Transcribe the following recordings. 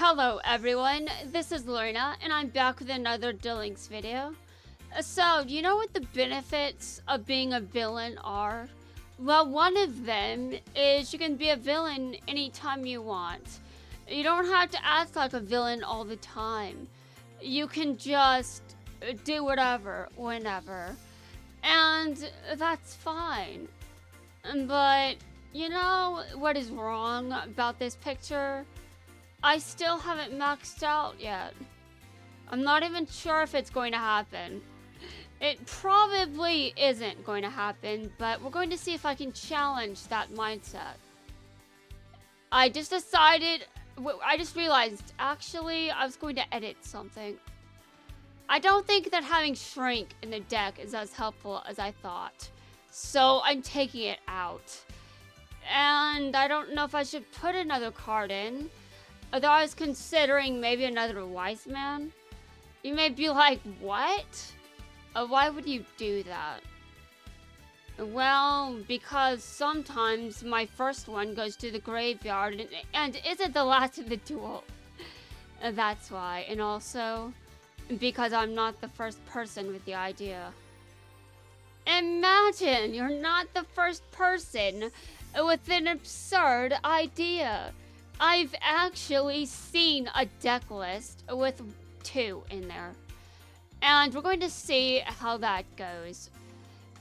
Hello everyone, this is Lorna, and I'm back with another Duels video. So, do you know what the benefits of being a villain are? Well, one of them is you can be a villain anytime you want. You don't have to act like a villain all the time. You can just do whatever, whenever. And that's fine. But, you know what is wrong about this picture? I still haven't maxed out yet. I'm not even sure if it's going to happen. It probably isn't going to happen, but we're going to see if I can challenge that mindset. I just realized, actually, I was going to edit something. I don't think that having shrink in the deck is as helpful as I thought. So I'm taking it out. And I don't know if I should put another card in. Although I was considering maybe another wise man. You may be like, what? Why would you do that? Well, because sometimes my first one goes to the graveyard and isn't the last of the duel. That's why. And also, because I'm not the first person with the idea. Imagine you're not the first person with an absurd idea. I've actually seen a deck list with 2 in there. And we're going to see how that goes.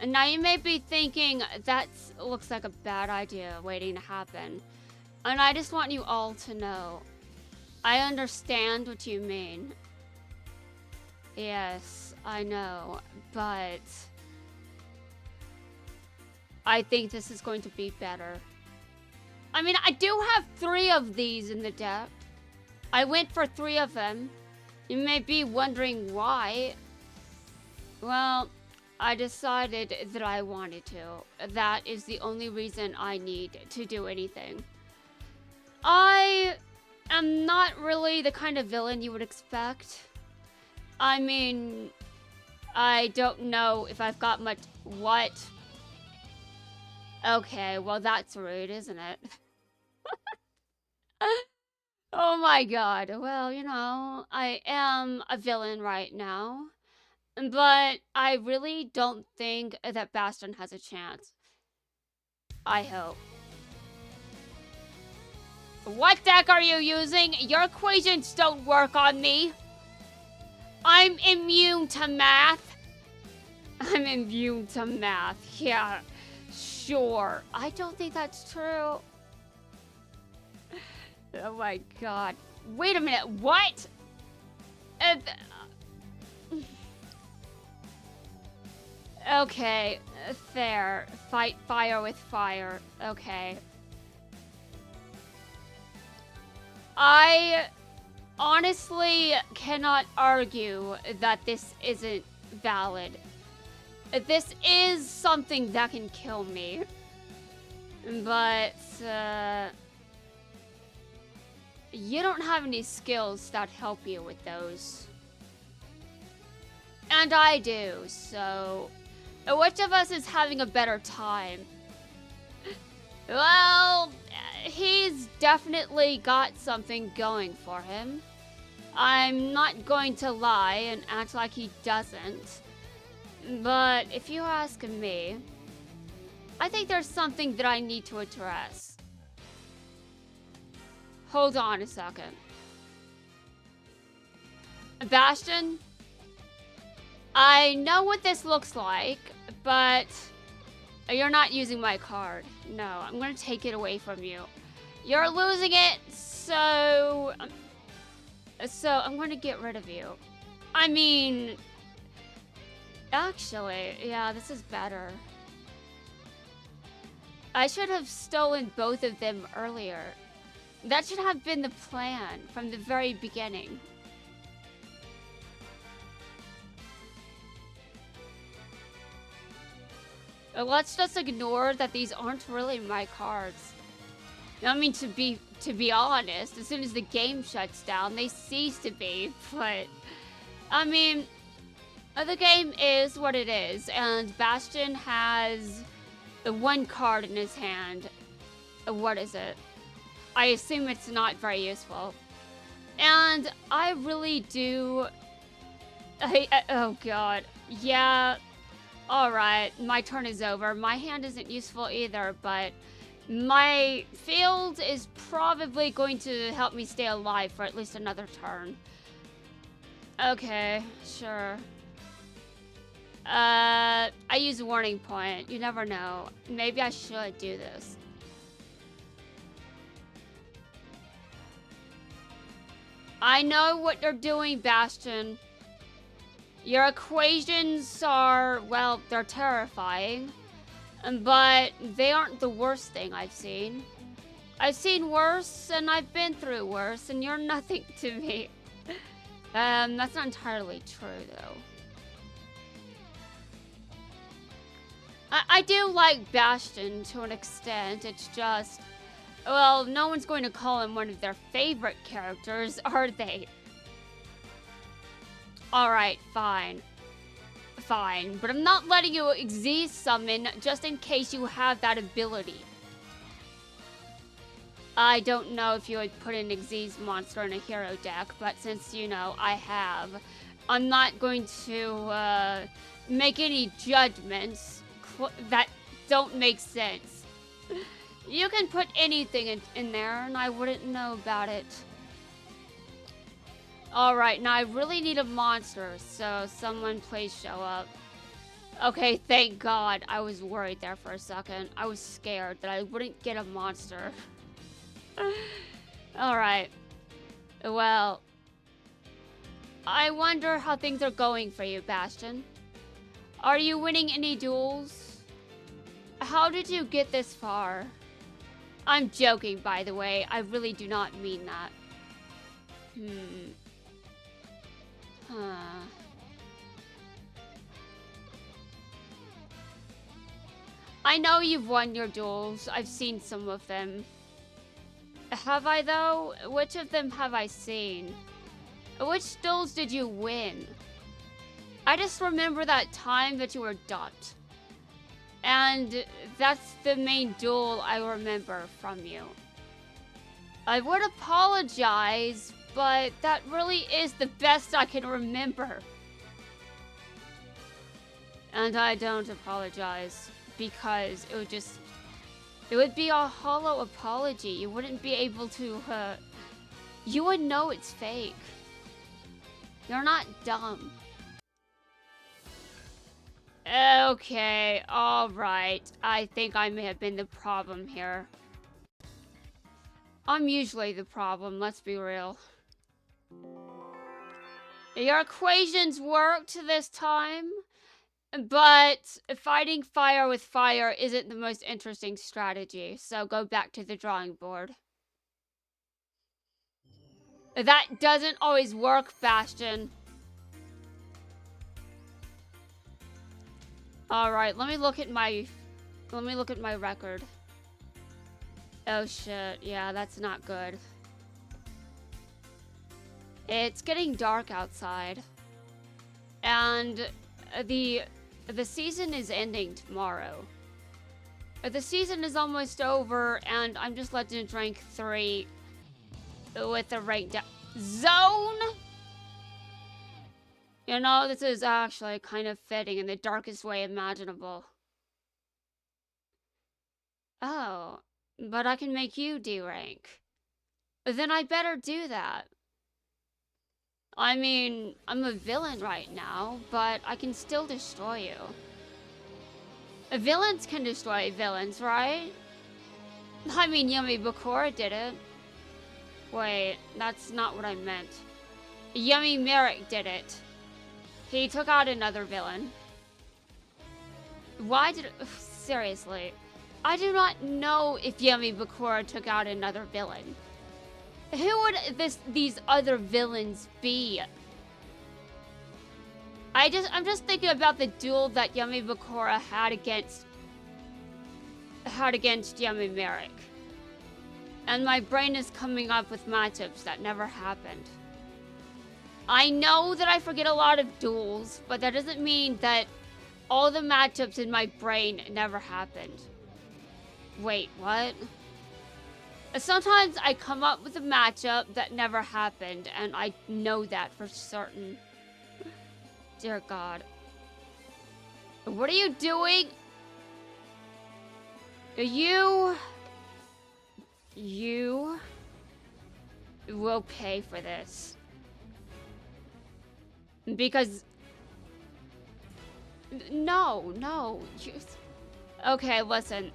And now you may be thinking, that looks like a bad idea waiting to happen. And I just want you all to know, I understand what you mean. Yes, I know, but I think this is going to be better. I mean, I do have 3 of these in the deck. I went for 3 of them. You may be wondering why. Well, I decided that I wanted to. That is the only reason I need to do anything. I am not really the kind of villain you would expect. I mean, I don't know if I've got much... What? Okay, well that's rude, isn't it? Oh my god. Well, you know, I am a villain right now. But I really don't think that Bastion has a chance. I hope. What deck are you using? Your equations don't work on me. I'm immune to math. I'm immune to math. Yeah, sure. I don't think that's true. Oh my god. Wait a minute, what? Okay, fair. Fight fire with fire. Okay. I honestly cannot argue that this isn't valid. This is something that can kill me. But, you don't have any skills that help you with those. And I do, so... Which of us is having a better time? Well, he's definitely got something going for him. I'm not going to lie and act like he doesn't. But if you ask me, I think there's something that I need to address. Hold on a second. Bastion? I know what this looks like, but you're not using my card. No, I'm gonna take it away from you. You're losing it, so I'm gonna get rid of you. I mean, actually, yeah, this is better. I should have stolen both of them earlier. That should have been the plan from the very beginning. Let's just ignore that these aren't really my cards. I mean, to be honest, as soon as the game shuts down, they cease to be. But, I mean, the game is what it is, and Bastion has the 1 card in his hand. What is it? I assume it's not very useful. And I really do... oh god. Yeah. Alright, my turn is over. My hand isn't useful either, but my field is probably going to help me stay alive for at least another turn. Okay, sure. I use a warning point. You never know. Maybe I should do this. I know what you're doing, Bastion. Your equations are, well, they're terrifying. But they aren't the worst thing I've seen. I've seen worse, and I've been through worse, and you're nothing to me. That's not entirely true, though. I do like Bastion to an extent. It's just, well, no one's going to call him one of their favorite characters, are they? Alright, fine. Fine, but I'm not letting you Xyz summon just in case you have that ability. I don't know if you would put an Xyz monster in a hero deck, but since, you know, I have, I'm not going to make any judgments that don't make sense. You can put anything in there and I wouldn't know about it. Alright, now I really need a monster, so someone please show up. Okay, thank God. I was worried there for a second. I was scared that I wouldn't get a monster. Alright. Well, I wonder how things are going for you, Bastion. Are you winning any duels? How did you get this far? I'm joking, by the way. I really do not mean that. Huh. I know you've won your duels. I've seen some of them. Have I, though? Which of them have I seen? Which duels did you win? I just remember that time that you were dumped. And that's the main duel I remember from you. I would apologize, but that really is the best I can remember. And I don't apologize, because it would be a hollow apology. You wouldn't be able to, you would know it's fake. You're not dumb. Okay, alright. I think I may have been the problem here. I'm usually the problem, let's be real. Your equations worked this time, but fighting fire with fire isn't the most interesting strategy, so go back to the drawing board. That doesn't always work, Bastion. Alright, let me look at my record. Oh shit, yeah, that's not good. It's getting dark outside. And the season is ending tomorrow. The season is almost over, and I'm just Legend rank 3 with a rank down. Zone? You know, this is actually kind of fitting in the darkest way imaginable. Oh, but I can make you D-rank. Then I better do that. I mean, I'm a villain right now, but I can still destroy you. Villains can destroy villains, right? I mean, Yumi Bakura did it. Wait, that's not what I meant. Yumi Merrick did it. He took out another villain. Why did... seriously. I do not know if Yumi Bakura took out another villain. Who would these other villains be? I'm just thinking about the duel that Yumi Bakura had against Yumi Merrick. And my brain is coming up with matchups that never happened. I know that I forget a lot of duels, but that doesn't mean that all the matchups in my brain never happened. Wait, what? Sometimes I come up with a matchup that never happened, and I know that for certain. Dear God. What are you doing? You will pay for this. Because... No. Okay, listen.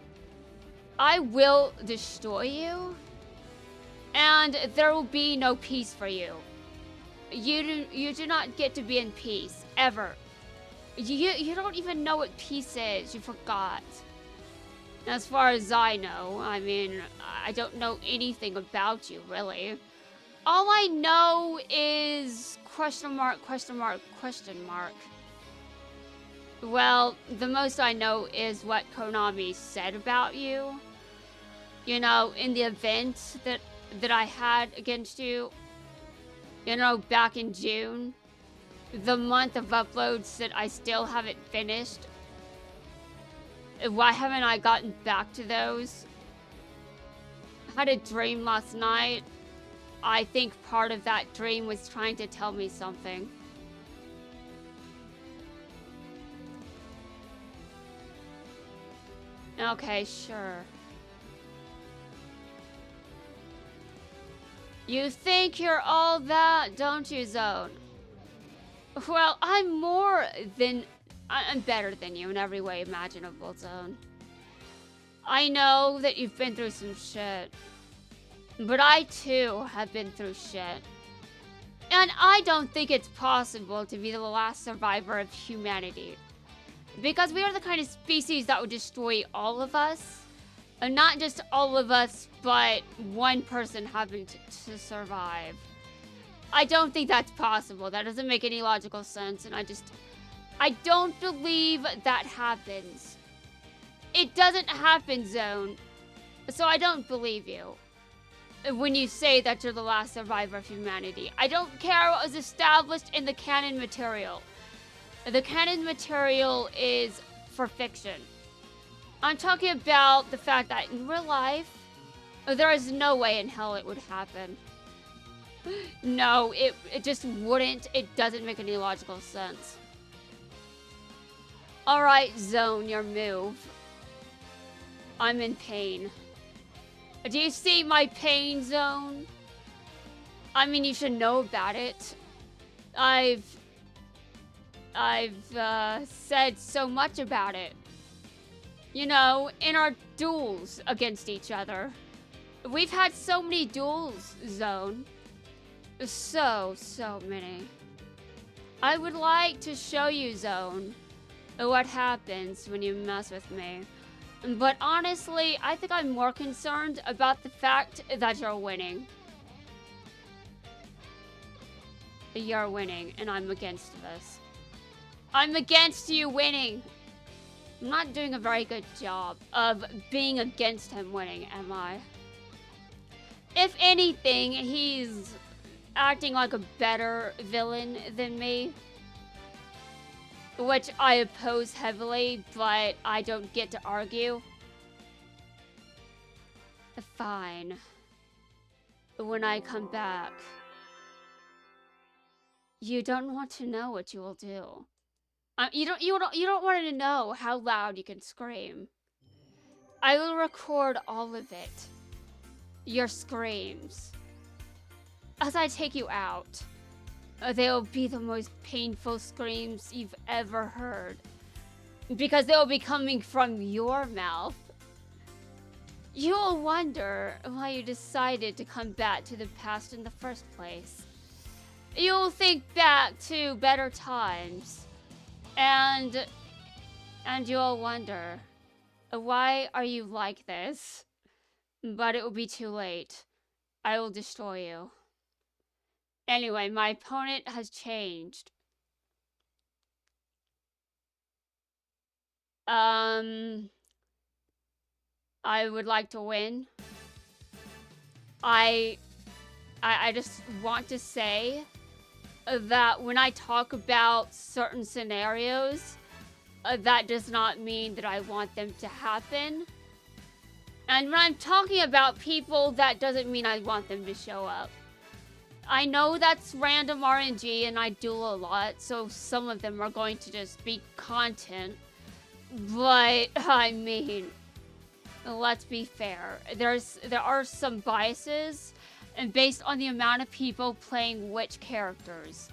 I will destroy you, and there will be no peace for you. You do not get to be in peace, ever. You don't even know what peace is. You forgot. As far as I know, I mean, I don't know anything about you, really. All I know is question mark. Well, the most I know is what Konami said about you. You know, in the event that I had against you, you know, back in June, the month of uploads that I still haven't finished. Why haven't I gotten back to those? I had a dream last night. I think part of that dream was trying to tell me something. Okay, sure. You think you're all that, don't you, Zone? Well, I'm better than you in every way imaginable, Zone. I know that you've been through some shit. But I, too, have been through shit. And I don't think it's possible to be the last survivor of humanity. Because we are the kind of species that would destroy all of us. And not just all of us, but one person having to survive. I don't think that's possible. That doesn't make any logical sense. And I don't believe that happens. It doesn't happen, Zone. So I don't believe you. When you say that you're the last survivor of humanity. I don't care what was established in the canon material. The canon material is for fiction. I'm talking about the fact that in real life, there is no way in hell it would happen. No, it just wouldn't. It doesn't make any logical sense. Alright, Zone, your move. I'm in pain. Do you see my pain, Zone? I mean, you should know about it. I've said so much about it. You know, in our duels against each other. We've had so many duels, Zone. So many. I would like to show you, Zone, what happens when you mess with me. But honestly, I think I'm more concerned about the fact that you're winning. You're winning, and I'm against this. I'm against you winning. I'm not doing a very good job of being against him winning, am I? If anything, he's acting like a better villain than me. Which I oppose heavily, but I don't get to argue. Fine. When I come back, you don't want to know what you will do. You don't want to know how loud you can scream. I will record all of it. Your screams. As I take you out. They'll be the most painful screams you've ever heard. Because they'll be coming from your mouth. You'll wonder why you decided to come back to the past in the first place. You'll think back to better times. And you'll wonder, why are you like this? But it will be too late. I will destroy you. Anyway, my opponent has changed. I would like to win. I just want to say that when I talk about certain scenarios, that does not mean that I want them to happen. And when I'm talking about people, that doesn't mean I want them to show up. I know that's random RNG and I duel a lot, so some of them are going to just be content. But, I mean, let's be fair. There are some biases, and based on the amount of people playing which characters.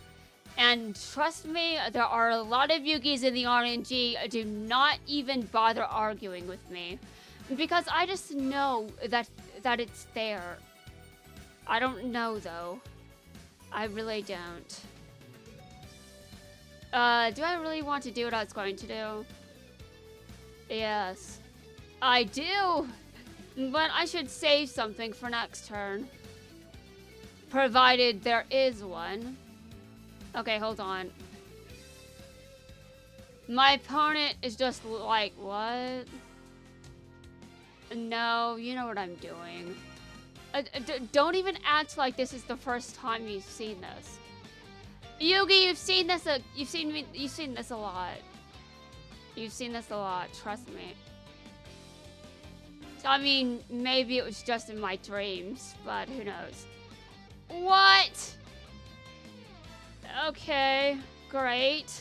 And trust me, there are a lot of Yugis in the RNG. Do not even bother arguing with me, because I just know that it's there. I don't know though. I really don't. Do I really want to do what I was going to do? Yes, I do. But I should save something for next turn. Provided there is one. Okay, hold on. My opponent is just like, what? No, you know what I'm doing. Don't even act like this is the first time you've seen this. Yugi, you've seen this a lot. You've seen this a lot, trust me. I mean, maybe it was just in my dreams, but who knows. What? Okay, great.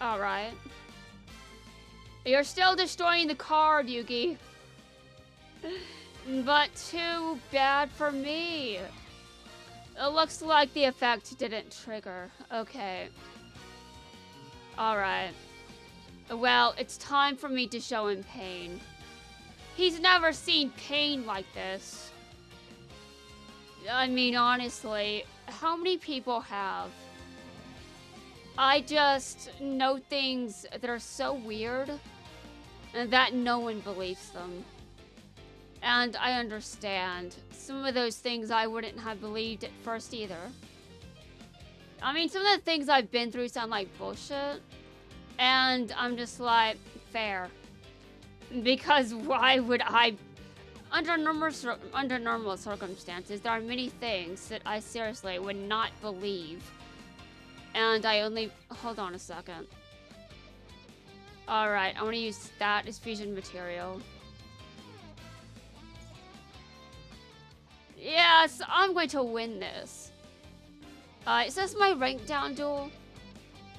Alright. You're still destroying the card, Yugi. But too bad for me. It looks like the effect didn't trigger. Okay. Alright. Well, it's time for me to show him pain. He's never seen pain like this. I mean, honestly, how many people have? I just know things that are so weird and that no one believes them. And I understand. Some of those things I wouldn't have believed at first either. I mean, some of the things I've been through sound like bullshit. And I'm just like, fair. Because why would I... Under normal circumstances, there are many things that I seriously would not believe. And I only... Hold on a second. Alright, I want to use that as fusion material. Yes, I'm going to win this. Is this my rank down duel?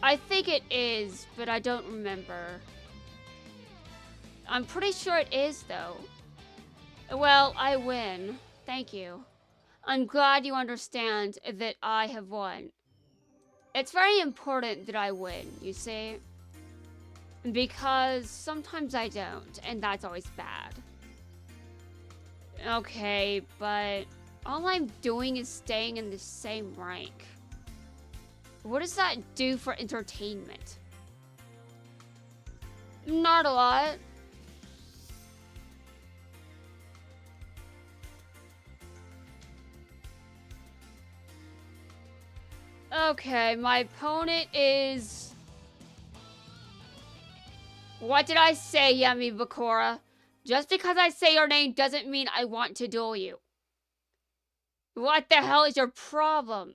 I think it is, but I don't remember. I'm pretty sure it is, though. Well, I win. Thank you. I'm glad you understand that I have won. It's very important that I win, you see? Because sometimes I don't, and that's always bad. Okay, but all I'm doing is staying in the same rank. What does that do for entertainment? Not a lot. Okay, my opponent is... What did I say, Yummy Bakura? Just because I say your name doesn't mean I want to duel you. What the hell is your problem?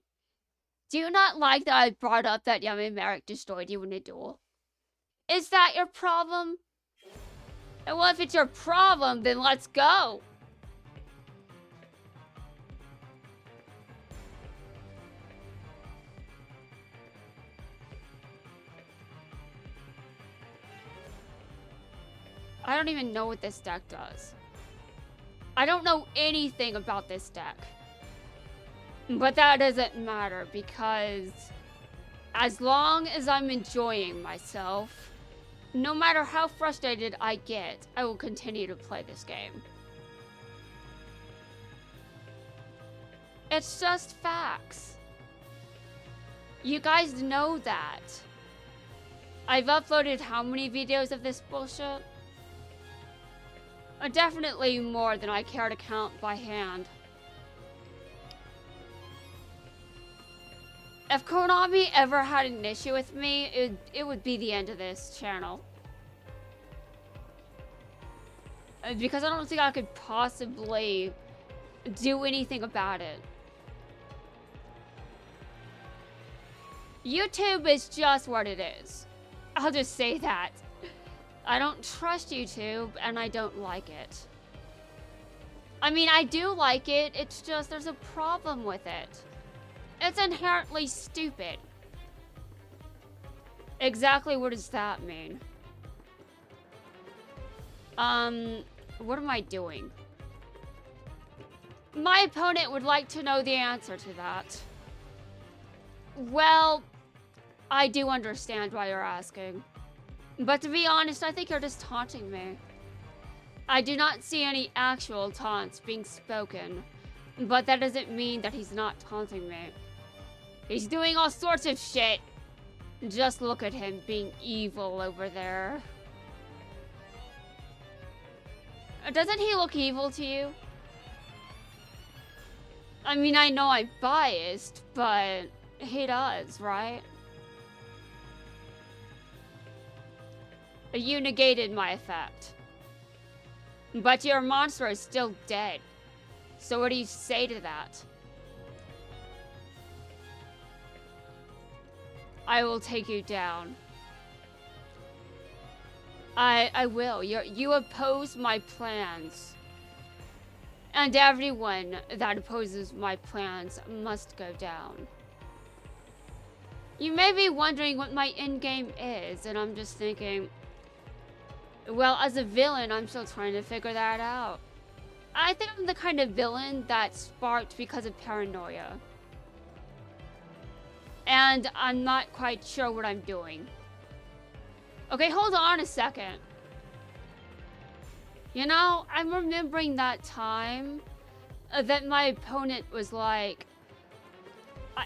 Do you not like that I brought up that Yummy Merrick destroyed you in a duel? Is that your problem? Well, if it's your problem, then let's go. I don't even know what this deck does. I don't know anything about this deck. But that doesn't matter because as long as I'm enjoying myself, no matter how frustrated I get, I will continue to play this game. It's just facts. You guys know that. I've uploaded how many videos of this bullshit? Definitely more than I care to count by hand. If Konami ever had an issue with me, it would be the end of this channel. Because I don't think I could possibly do anything about it. YouTube is just what it is. I'll just say that. I don't trust YouTube, and I don't like it. I mean, I do like it, it's just there's a problem with it. It's inherently stupid. Exactly what does that mean? What am I doing? My opponent would like to know the answer to that. Well, I do understand why you're asking. But to be honest, I think you're just taunting me. I do not see any actual taunts being spoken, but that doesn't mean that he's not taunting me. He's doing all sorts of shit. Just look at him being evil over there. Doesn't he look evil to you? I mean, I know I'm biased, but he does, right? You negated my effect. But your monster is still dead. So what do you say to that? I will take you down. I will. You oppose my plans. And everyone that opposes my plans must go down. You may be wondering what my endgame is, and I'm just thinking, well, as a villain, I'm still trying to figure that out. I think I'm the kind of villain that's sparked because of paranoia. And I'm not quite sure what I'm doing. Okay, hold on a second. You know, I'm remembering that time that my opponent was like,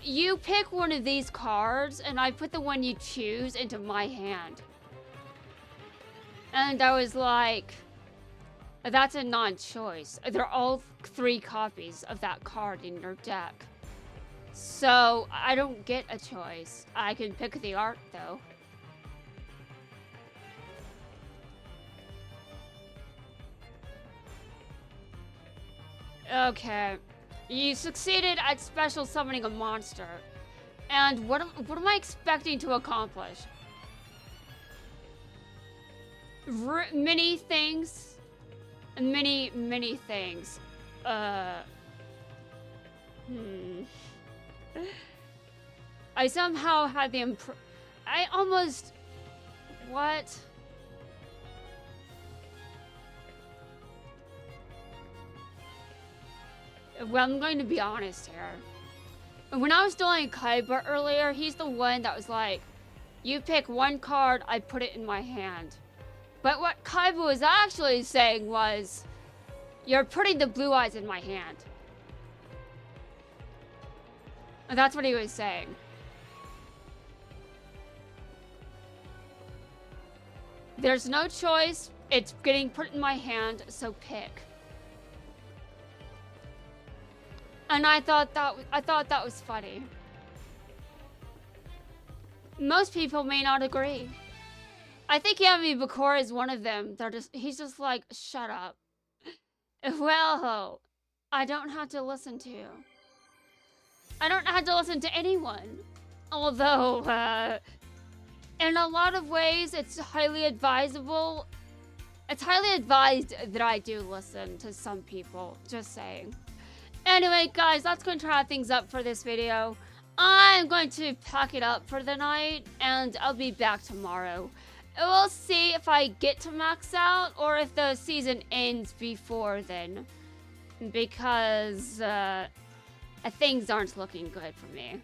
you pick one of these cards and I put the one you choose into my hand. And I was like, that's a non-choice. They're all 3 copies of that card in your deck. So I don't get a choice. I can pick the art though. Okay. You succeeded at special summoning a monster. And what am I expecting to accomplish? Many things. Many things. I somehow had the I almost... What? Well, I'm going to be honest here. When I was doing Kaiba earlier, he's the one that was like, you pick one card, I put it in my hand. But what Kaiba was actually saying was, you're putting the blue eyes in my hand. And that's what he was saying. There's no choice, it's getting put in my hand, so pick. And I thought that was funny. Most people may not agree. I think Yami Bakura is one of them. He's just like, shut up. Well, I don't have to listen to you. I don't have to listen to anyone. Although, in a lot of ways, it's highly advisable. It's highly advised that I do listen to some people, just saying. Anyway, guys, that's going to wrap things up for this video. I'm going to pack it up for the night, and I'll be back tomorrow. We'll see if I get to max out, or if the season ends before then. Because, things aren't looking good for me.